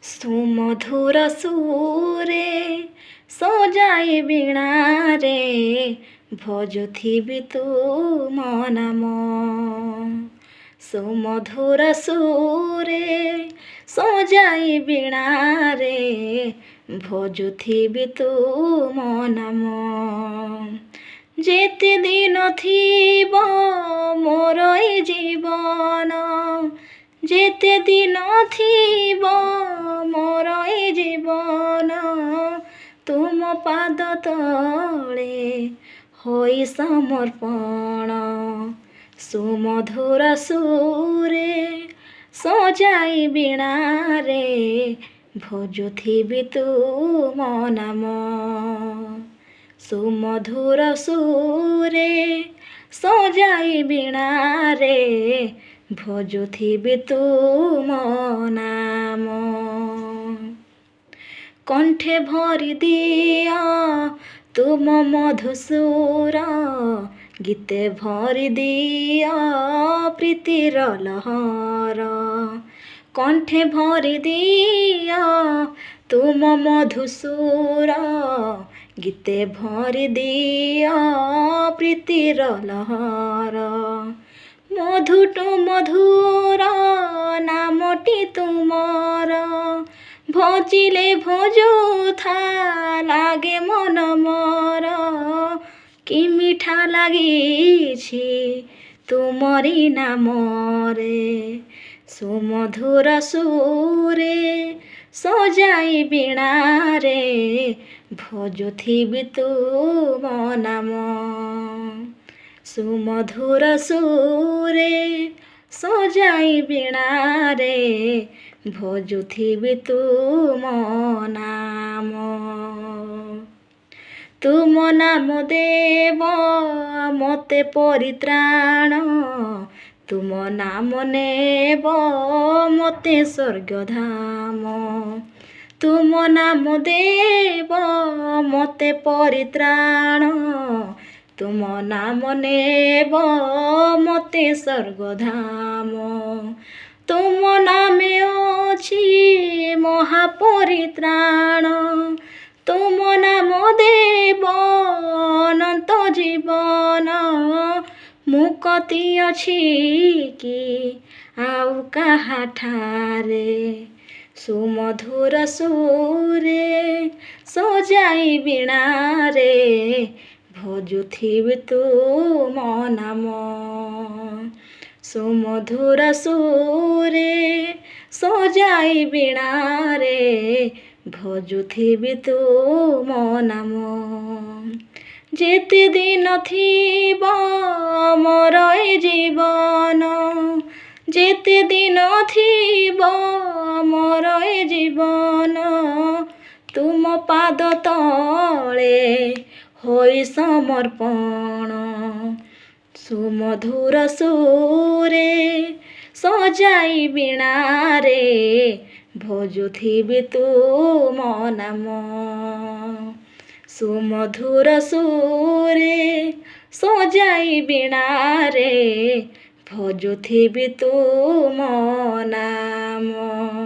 ସୁମଧୁର ସୁରେ ସଜାଇ ବୀଣାରେ ଭଜୁଥିବି ତୁମ ନାମ। ସୁମଧୁର ସୁରେ ସଜାଇ ବୀଣାରେ ଭଜୁଥିବି ତୁମ ନାମ। ଯେତେ ଦିନ ଥିବ ମୋର ଏ ଜୀବନ, ଯେତେ ଦିନ ଥିବ ମୋର ଏ ଜୀବନ, ତୁମ ପାଦ ତଳେ ହୋଇ ସମର୍ପଣ। ସୁମଧୁର ସୁରେ ସଜାଇ ବୀଣାରେ ଭଜୁଥିବି ତୁମ ନାମ। ସୁମଧୁର ସୁରେ ସଜାଇ ବୀଣାରେ ଭଜୁଥିବି ତୁମ ନାମ। କଣ୍ଠେ ଭରି ଦିଅ ତୁମ ମଧୁସୁର, ଗୀତେ ଭରି ଦିଅ ପ୍ରୀତିର ଲହର। କଣ୍ଠେ ଭରି ଦିଅ ତୁମ ମଧୁସୁର, ଗୀତେ ଭରି ଦିଅ ପ୍ରୀତିର ଲହର। ମଧୁଟୁ ମଧୁର ନାମଟି ତୁମର, ଭଜିଲେ ଭଜୁଥା ଲାଗେ ମନ ମୋର। କି ମିଠା ଲାଗିଛି ତୁମରି ନାମରେ। ସୁମଧୁର ସୁରେ ସଜାଇ ବୀଣାରେ ଭଜୁଥିବି ତୁମ ନାମ। ସୁମଧୁର ସୁରେ ସଜାଇ ବୀଣାରେ ଭଜୁଥିବି ତୁମ ନାମ। ତୁମ ନାମ ଦେବ ମୋତେ ପରିତ୍ରାଣ, ତୁମ ନାମ ନେବ ମୋତେ ସ୍ୱର୍ଗଧାମ। ତୁମ ନାମ ଦେବ ମୋତେ ପରିତ୍ରାଣ, ତୁମ ନାମ ନେବ ମୋତେ ସ୍ୱର୍ଗଧାମ। ତୁମ ନାମେ ଅଛି ମହାପରିତ୍ରାଣ, ତୁମ ନାମ ଦେବ ଅନନ୍ତ ଜୀବନ। ମୁକ୍ତି ଅଛି କି ଆଉ କାହାଠାରେ। ସୁମଧୁର ସୁରେ ସଜାଇ ବୀଣାରେ ଭଜୁଥିବି ତୁମ ନାମ। ସୁମଧୁର ସୁରେ ସଜାଇ ବୀଣାରେ ଭଜୁଥିବି ତୁମ ନାମ। ଯେତେ ଦିନ ଥିବ ମୋର ଏ ଜୀବନ, ଯେତେ ଦିନ ଥିବ ମୋର ଏ ଜୀବନ, ତୁମ ପାଦ ତଳେ ହୋଇ ସମର୍ପଣ। ସୁମଧୁର ସୁରେ ସଜାଇ ବୀଣାରେ ଭଜୁଥିବି ତୁମ ନାମ। ସୁମଧୁର ସୁରେ ସଜାଇ ବୀଣାରେ ଭଜୁଥିବି ତୁମ ନାମ।